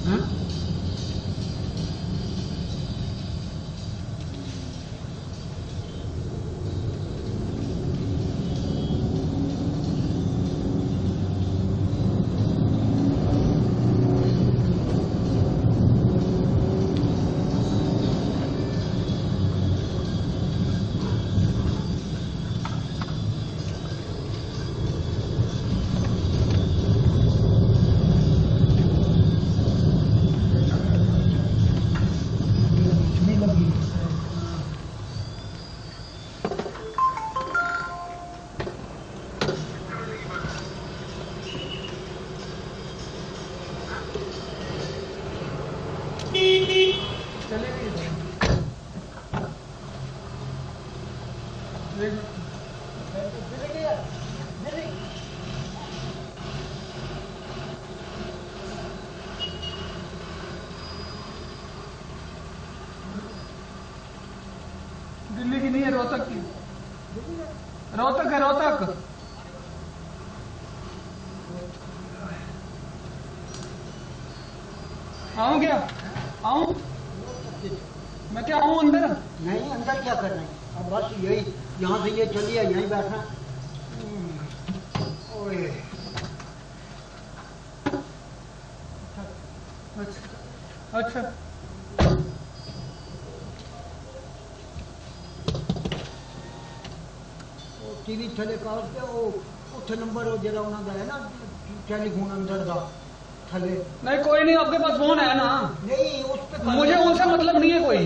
हाँ? दिल्ली की नहीं है, रोहतक की। रोहतक है, रोहतक। आऊं क्या? आऊं? मैं क्या आऊं अंदर? नहीं, अंदर क्या करना है, अब बस यही यहाँ से ये चलिए, यहीं बैठना। ओए अच्छा अच्छा। टीवी टेलीकास्ट के वो उठ नंबर जरा उन्होंने है ना टेलीफोन अंदर का थले। नहीं कोई नहीं, आपके पास फोन है ना? नहीं उस पे मुझे उनसे मतलब नहीं है कोई।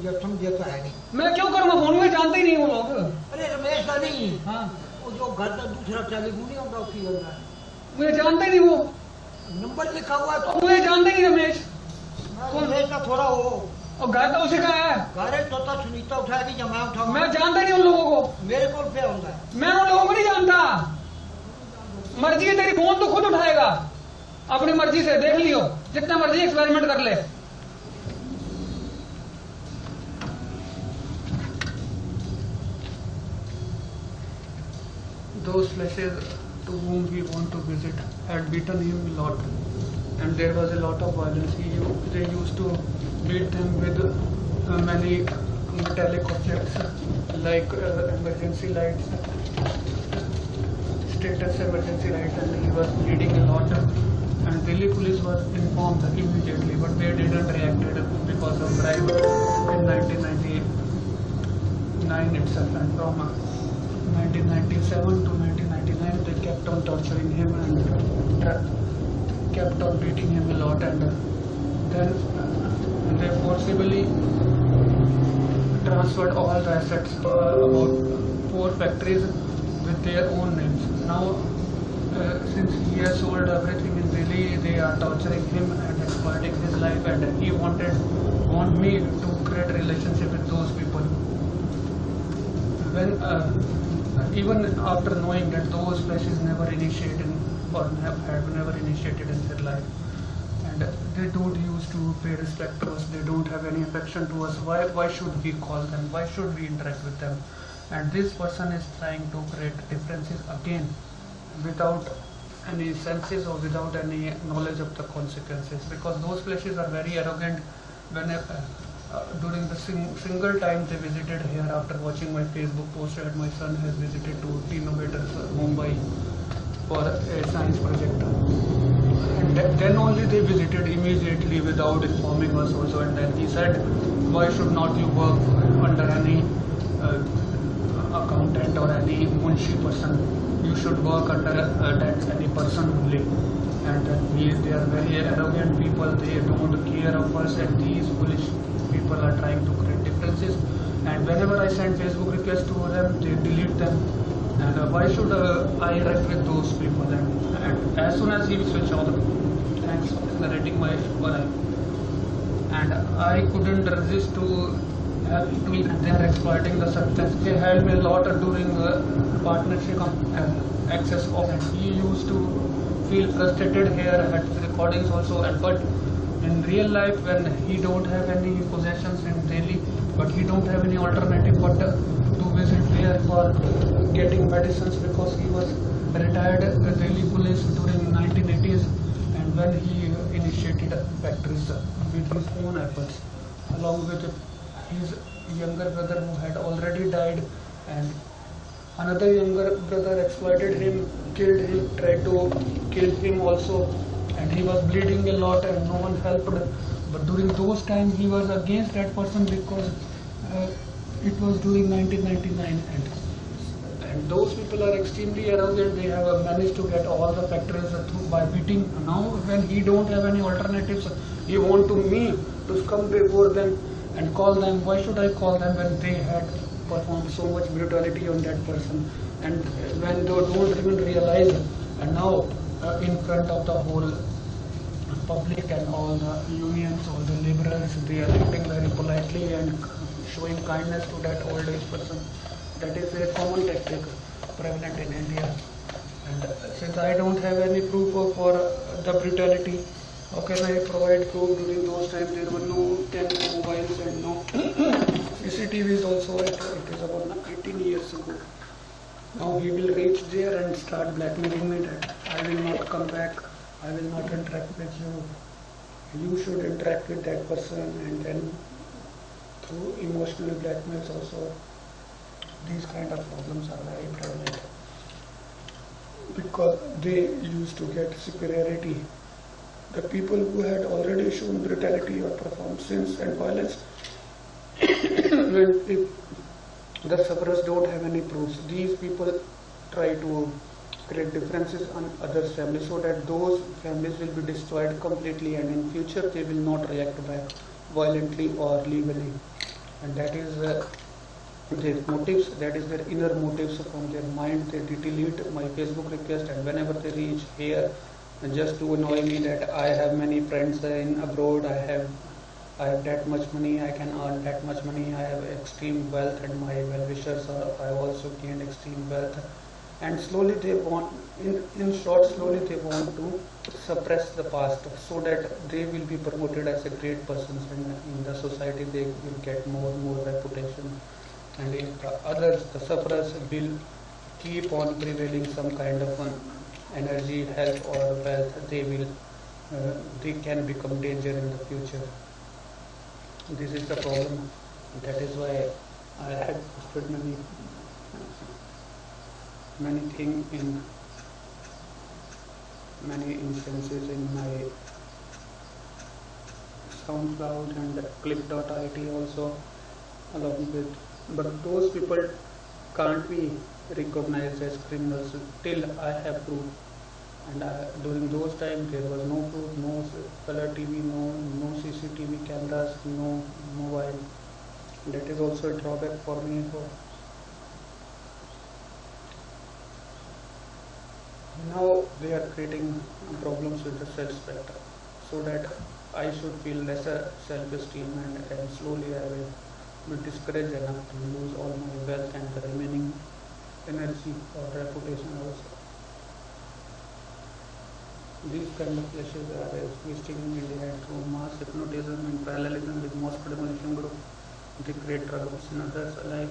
ये समझे तो है नहीं। मैं क्यों करूँगा फोन, में जानते ही नहीं वो लोग। अरे रमेश का नहीं, हाँ वो जो घर का दूसरा टेलीफोन नहीं होता उसकी होता है, मुझे जानते ही नहीं वो। नंबर लिखा हुआ है तो मुझे जानते ही नहीं रमेश। रमेश का थोड़ा वो और घर तो उसी का है। गारे तो सुनीता उठाएगी या मैं उठाऊंगा? मैं जानता ही नहीं उन लोगों को। मेरे को पे होता है। मैं उन लोगों को नहीं जानता। मर्जी है तेरी, फोन तो खुद उठाएगा अपनी मर्जी से, देख लियो जितना मर्जी एक्सपेरिमेंट कर ले। Those places to whom we want to visit had beaten him a lot, and there was a lot of violence. They used to beat them with many metallic objects like emergency lights, status emergency lights, and he was bleeding a lot. And Delhi police was informed immediately, but they didn't react because of bribe in 1999 itself, and from 1997 to 1999 they kept on torturing him and kept on beating him a lot, and then they forcibly transferred all the assets, about 4 factories with their own names. Now since he has sold everything in Delhi, they are torturing him and exploiting his life, and he want me to create a relationship with those people. When even after knowing that those places never initiated or have never initiated in their life, and they don't used to pay respect to us, they don't have any affection to us, why should we call them, why should we interact with them? And this person is trying to create differences again without any senses or without any knowledge of the consequences, because those places are very arrogant. When during the single time they visited here, after watching my Facebook post that my son has visited to Innovators Mumbai for a science project, and then only they visited immediately without informing us also, and then he said, why should not you work under any accountant or any munshi person, you should work under any person only. And they are very arrogant people, they don't care of us, and these foolish people are trying to create differences. And whenever I send Facebook requests to them, they delete them. And why should I interact with those people? And as soon as he switch on, thanks for narrating my life, and I couldn't resist to they are exploiting the substance. They helped me a lot during partnership access of it. He used to feel frustrated here at the recordings also, but in real life, when he don't have any possessions in Delhi, but he don't have any alternative but to visit there for getting medicines, because he was retired Delhi police during 1980s, and when he in initiated factories with his own efforts, along with his younger brother who had already died, and another younger brother exploited him, killed him, tried to kill him also, and he was bleeding a lot and no one helped. But during those times he was against that person because it was during 1999, and those people are extremely arrogant. They have managed to get all the factories through by beating. Now when he don't have any alternatives, he want to me to come before them and call them. Why should I call them when they had performed so much brutality on that person, and when they don't even realize, and now in front of the whole public and all the unions, all the laborers, they are acting very politely and showing kindness to that old age person. That is a common tactic prevalent in India. And since I don't have any proof for the brutality, how can I provide proof? During those times there were no 10 mobiles and no CCTVs also. It is about 18 years ago. Now he will reach there and start blackmailing me that I will not come back, I will not interact with you, you should interact with that person, and then through emotional blackmails also. These kind of problems are very prevalent because they used to get superiority. The people who had already shown brutality or performed sins and violence, when the sufferers don't have any proofs, these people try to create differences on others' families so that those families will be destroyed completely, and in future they will not react back violently or legally. And that is their motives, that is their inner motives from their mind. They delete my Facebook request, and whenever they reach here, just to annoy me that I have many friends in abroad, I have that much money, I can earn that much money, I have extreme wealth, and my well-wishers have also gained extreme wealth. And slowly they want, in short, slowly they want to suppress the past so that they will be promoted as a great persons, and in the society they will get more and more reputation. And if the others, the sufferers, will keep on prevailing some kind of an energy, health or wealth, they can become danger in the future. This is the problem. That is why I had posted many things in many instances in my SoundCloud and Clip.it also along with. But those people can't be recognized as criminals till I have proof. And during those times there was no proof, no color TV, no CCTV cameras, no mobile. That is also a drawback for me. Now they are creating problems with the self-respect, so that I should feel lesser self-esteem, and slowly I will be discouraged enough to lose all my wealth and the remaining energy or reputation also. These kind of clashes are existing in India, and through mass hypnotism and parallelism with most premonition group, they create troubles in others alike.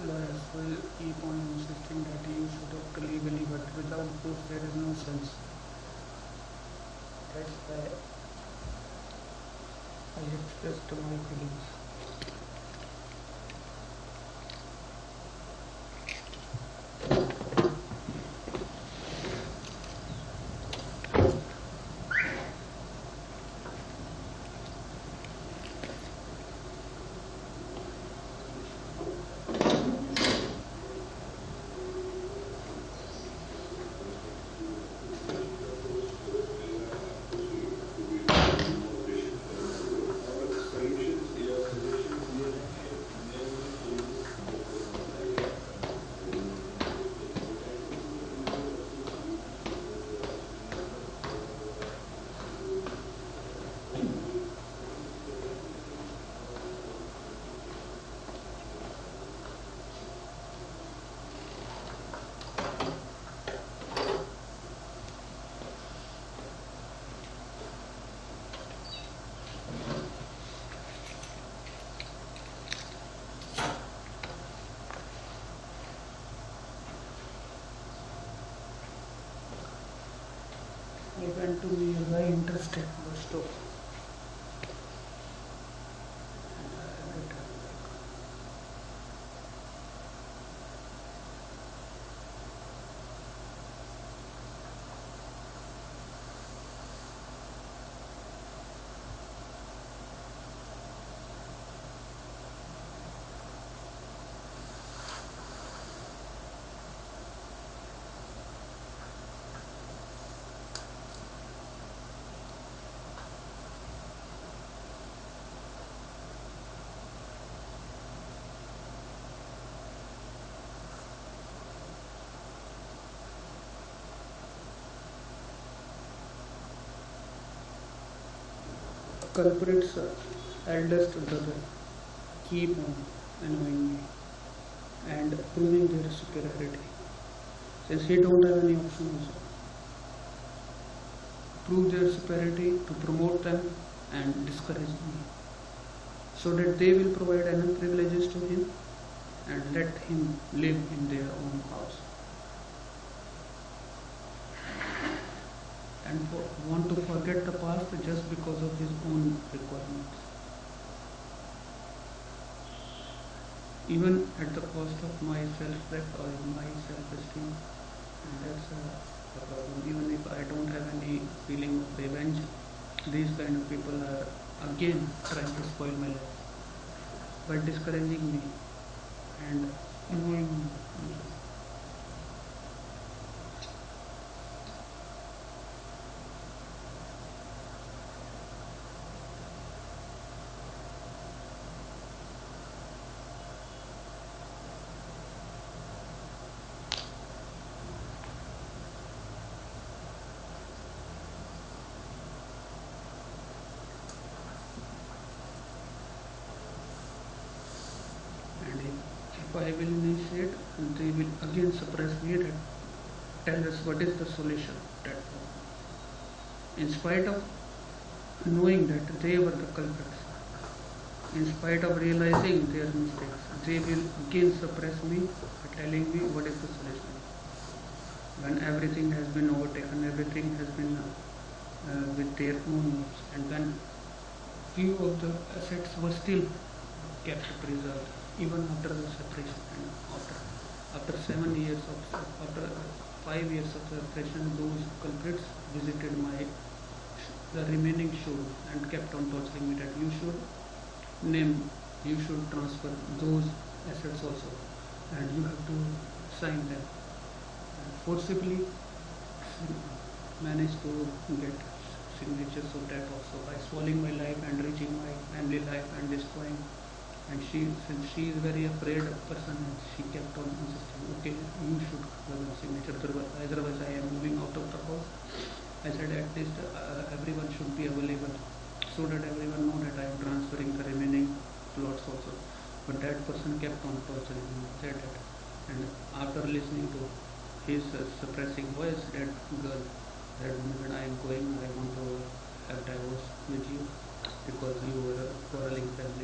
Lawyers will keep on insisting that you should act legally, but without proof there is no sense. That's why I expressed to my colleagues. went to nearby interstate bus stop. And I returned back. Culprit's eldest brother keep on annoying me and proving their superiority. Since he don't have any option also. Prove their superiority to promote them and discourage me. So that they will provide enough privileges to him and let him live in their own house. And want to forget the past just because of his own requirements. Even at the cost of my self-respect or my self-esteem. And that's a problem. Even if I don't have any feeling of revenge, these kind of people are again trying to spoil my life by discouraging me and annoying me. And if I will initiate, they will again suppress me and tell us what is the solution to that problem. In spite of knowing that they were the culprits, in spite of realizing their mistakes, they will again suppress me by telling me what is the solution. When everything has been overtaken, everything has been with their own moves, and when few of the assets were still kept preserved, even after the separation, and after 7 years of after 5 years of separation, those culprits visited the remaining show and kept on torturing me that you should transfer those assets also, and you have to sign them. And forcibly managed to get signatures of that also by spoiling my life and reaching my family life and destroying. And since she is very afraid person, she kept on insisting, okay, you should have a signature, otherwise I am moving out of the house. I said at least everyone should be available so that everyone know that I am transferring the remaining plots also. But that person kept on torturing me, said that. And after listening to his suppressing voice, that girl said, when I am going, I want to have divorce with you because you were a quarreling friends,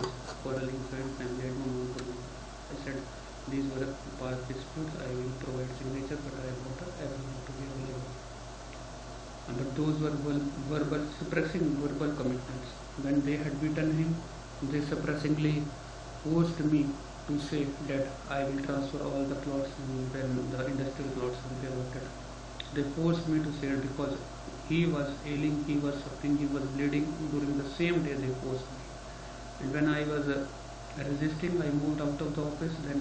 and I don't want to know. I said, these were past disputes, I will provide signature, but I want everyone to be available. But those were suppressing verbal commitments. When they had beaten him, they suppressingly forced me to say that I will transfer all the plots when the industrial plots will be allotted. They forced me to say it because he was ailing, he was suffering, he was bleeding. During the same day they forced me. And when I was resisting, I moved out of the office. Then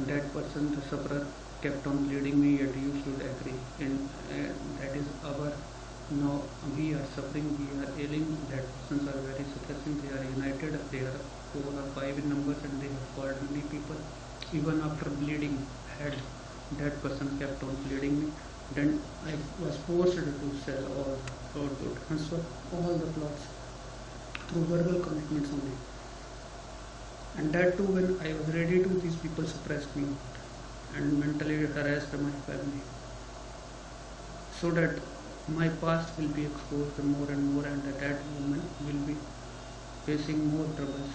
that person, the sufferer, kept on pleading me that you should agree. And that is our, now we are suffering, we are ailing. That persons are very suppressing, they are united, they are 4 or 5 in numbers, and they have called many people. Even after bleeding head, that person kept on pleading me. Then I was forced to sell or to transfer all the plots through verbal commitments only. And that too, when I was ready to, these people suppressed me and mentally harassed my family, so that my past will be exposed more and more, and at that moment will be facing more troubles.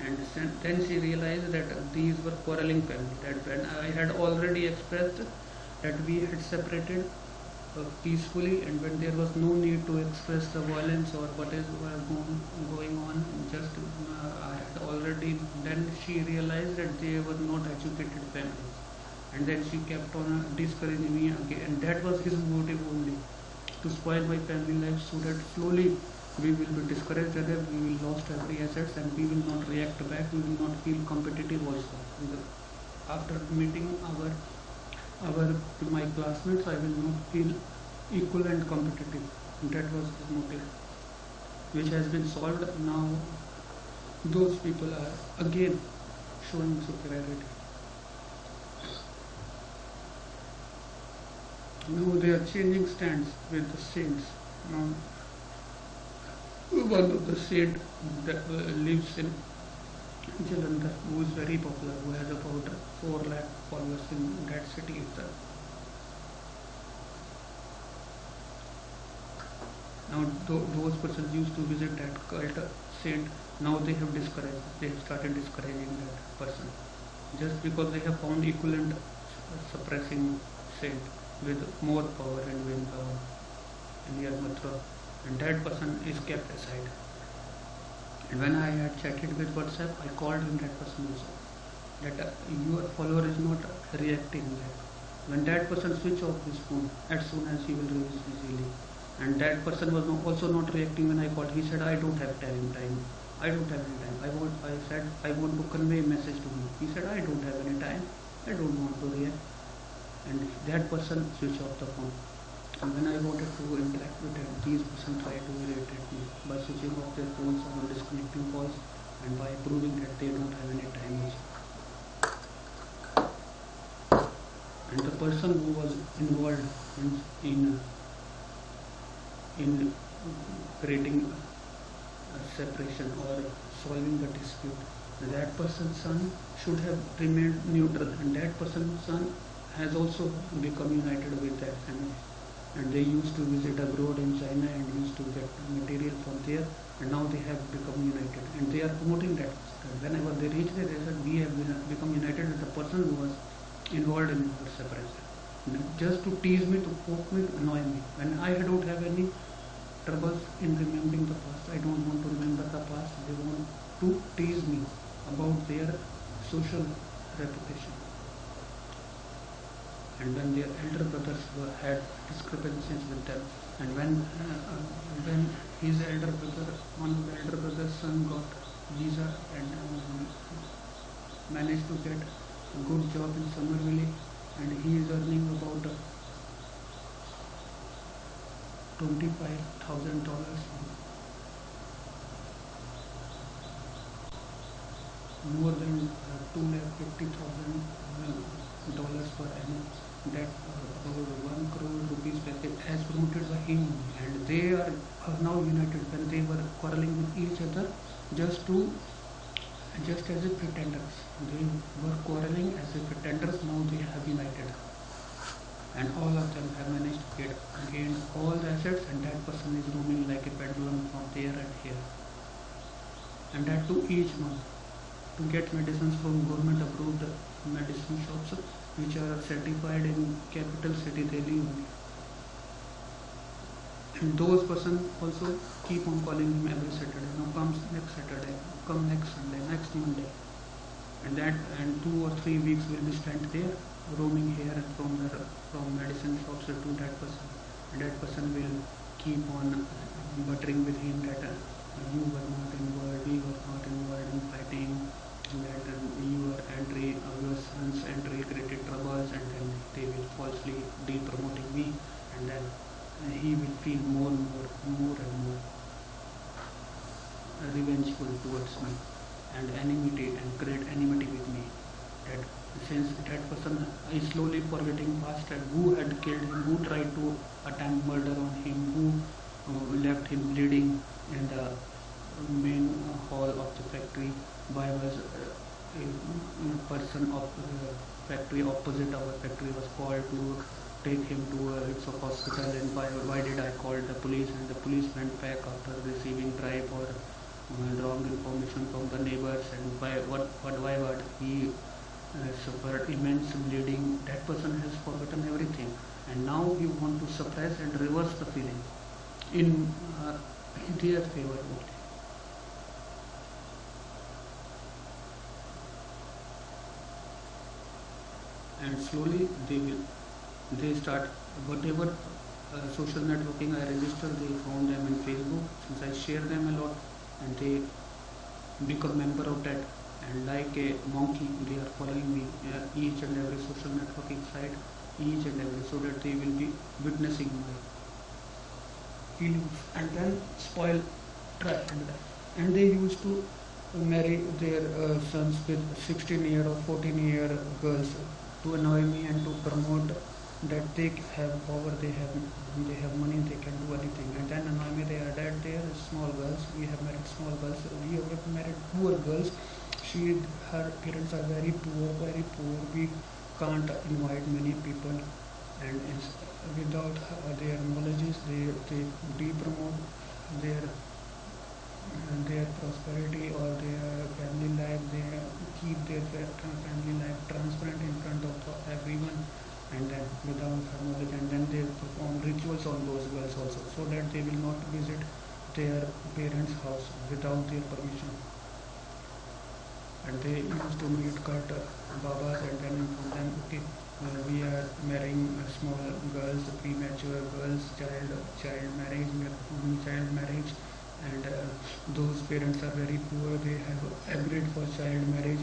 And then she realized that these were quarreling family, that when I had already expressed that we had separated peacefully, and when there was no need to express the violence or what is going on, just I had already, then she realized that they were not educated families, and then she kept on discouraging me again, and that was his motive only, to spoil my family life, so that slowly we will be discouraged, that we will lost every assets, and we will not react back, we will not feel competitive also. After meeting my classmates, I will not feel equal and competitive. That was his motive, which has been solved. Now those people are again showing superiority. Now they are changing stands with the saints. Now one of the saint that lives in Jalandhar, who is very popular, who has about 4 lakh followers in that city itself. Now those persons used to visit that cult saint, now they have started discouraging that person, just because they have found equivalent suppressing saint with more power and wind power in near Mathura, and that person is kept aside. And when I had chatted with WhatsApp, I called him, that person also, that your follower is not reacting back. When that person switch off his phone, as soon as he will release easily, and that person was also not reacting when I called. He said, I don't have time. I don't have any time. I said, I want to convey a message to him. He said, I don't have any time. I don't want to react. And that person switched off the phone. And when I wanted to interact with them, these person tried to irritate me by switching off their phones or disconnecting calls, and by proving that they don't have any time also. And the person who was involved in creating a separation or solving the dispute, that person's son should have remained neutral, and that person's son has also become united with that family. And they used to visit abroad in China and used to get material from there, and now they have become united, and they are promoting that. Whenever they reach there, they said, we have become united with the person who was involved in our separation. Just to tease me, to poke me, to annoy me. When I don't have any troubles in remembering the past, I don't want to remember the past, they want to tease me about their social reputation. And when their elder brothers had discrepancies with them, and when his elder brother, one of the elder brother's son got visa and managed to get a good job in Somerville, and he is earning about $25,000, more than $250,000 per annum. That about 1 crore rupees package as promoted by him, and they are now united. When they were quarreling with each other, just as if pretenders, they were quarreling as if pretenders. Now they have united, and all of them have managed to gain all the assets, and that person is roaming like a pendulum from there and here, and that to each month, to get medicines from government approved medicine shops which are certified in capital city Delhi only. And those persons also keep on calling him every Saturday. Now comes next Saturday, come next Sunday, next Monday, and 2 or 3 weeks will be spent there, roaming here and from medicine shops to that person, and that person will keep on buttering with him that you were not involved, we were not involved in fighting, that your son's entry created troubles, and then they will falsely de-promoting me, and then he will feel more and more revengeful towards me, and enmity, and create enmity with me. That since that person is slowly forgetting past, and who had killed him, who tried to attempt murder on him, who left him bleeding in the main hall of the factory, by was a person of factory opposite our factory was called to take him to a hospital, and why did I call the police, and the police went back after receiving bribe or wrong information from the neighbors, and why he suffered immense bleeding. That person has forgotten everything, and now we want to suppress and reverse the feeling in their favor only. And slowly they start whatever social networking I register, they found them in Facebook since I share them a lot, and they become member of that, and like a monkey they are following me each and every social networking site, each and every, so that they will be witnessing my feelings and then spoil trust. And they used to marry their sons with 16-year or 14-year girls to annoy me and to promote that they have power, they have money, they can do anything, and then annoy me. They are that they are small girls. We have married small girls. We have married poor girls. Her parents are very poor, very poor. We can't invite many people, and without their knowledges, they de-promote their prosperity or their family life. They keep their family life transparent in front of everyone, and then without her knowledge, and then they perform rituals on those girls also, so that they will not visit their parents' house without their permission. And they used to meet cut babas and then inform them, okay, we are marrying small girls, premature girls, child marriage, we are performing child marriage, and those parents are very poor. They have agreed for child marriage,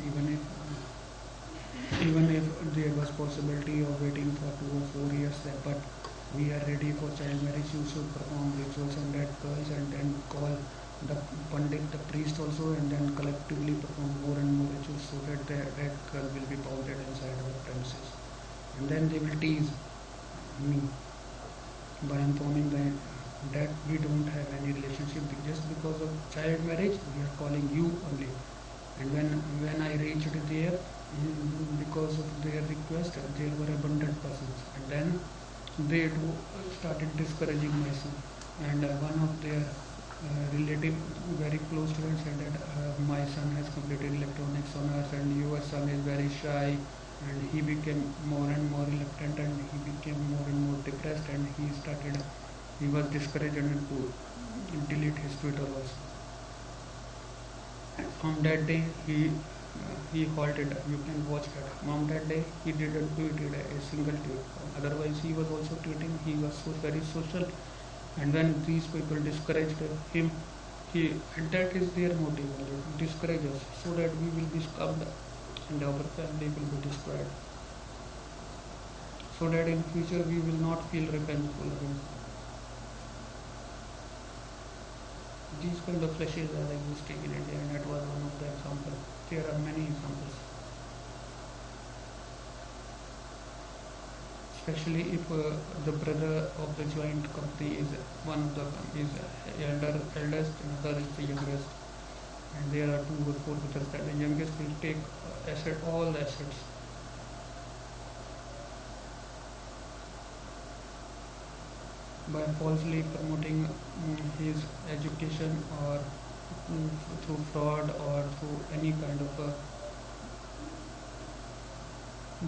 even if there was possibility of waiting for 2 or 4 years, but we are ready for child marriage. You should perform rituals on that girls, and then call the pandit, the priest also, and then collectively perform more and more rituals, so that that girl will be pounded inside our premises. And then they will tease me by informing that we don't have any relationship. Just because of child marriage, we are calling you only. And when I reached there, because of their request, there were abundant persons, and then they started discouraging my son. And one of their relative, very close to him, said that my son has completed electronics honors, and your son is very shy. And he became more and more reluctant, and he became more and more depressed, and he was discouraged and to delete his Twitter also. From that day, he halted. You can watch that. From that day, he didn't tweet a single tweet. Otherwise, he was also tweeting. He was very social. And when these people discouraged him, and that is their motive, to discourage us, so that we will be scummed and our family will be destroyed. So that in future we will not feel revengeful again. These kind of clashes are existing in India, and that was one of the examples. There are many examples. Especially if the brother of the joint company is one of the eldest, and other is the youngest, and there are 2 or 4 brothers, that the youngest will take all the assets. By falsely promoting his education, or through fraud, or through any kind of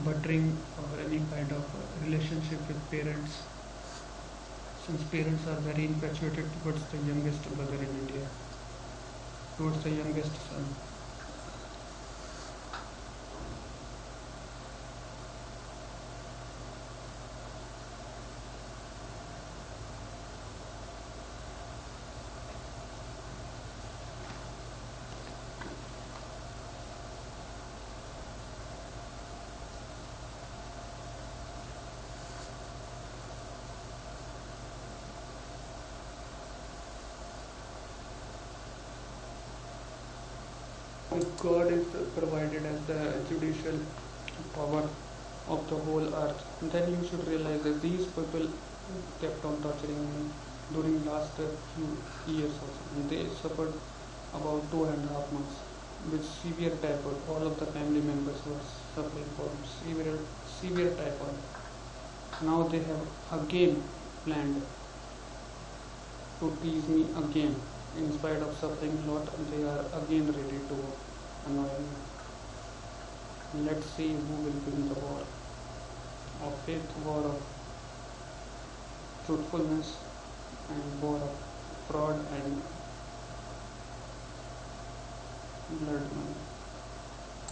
buttering, or any kind of relationship with parents, since parents are very infatuated towards the youngest brother in India, towards the youngest son. God is provided as the judicial power of the whole earth, then you should realize that these people kept on torturing me during last few years also. And they suffered about 2.5 months with severe typhoid. All of the family members were suffering from severe typhoid. Now they have again planned to tease me again. In spite of suffering a lot, they are again ready to annoy me. Let's see who will win the war of faith, war of truthfulness and more of fraud and blood money.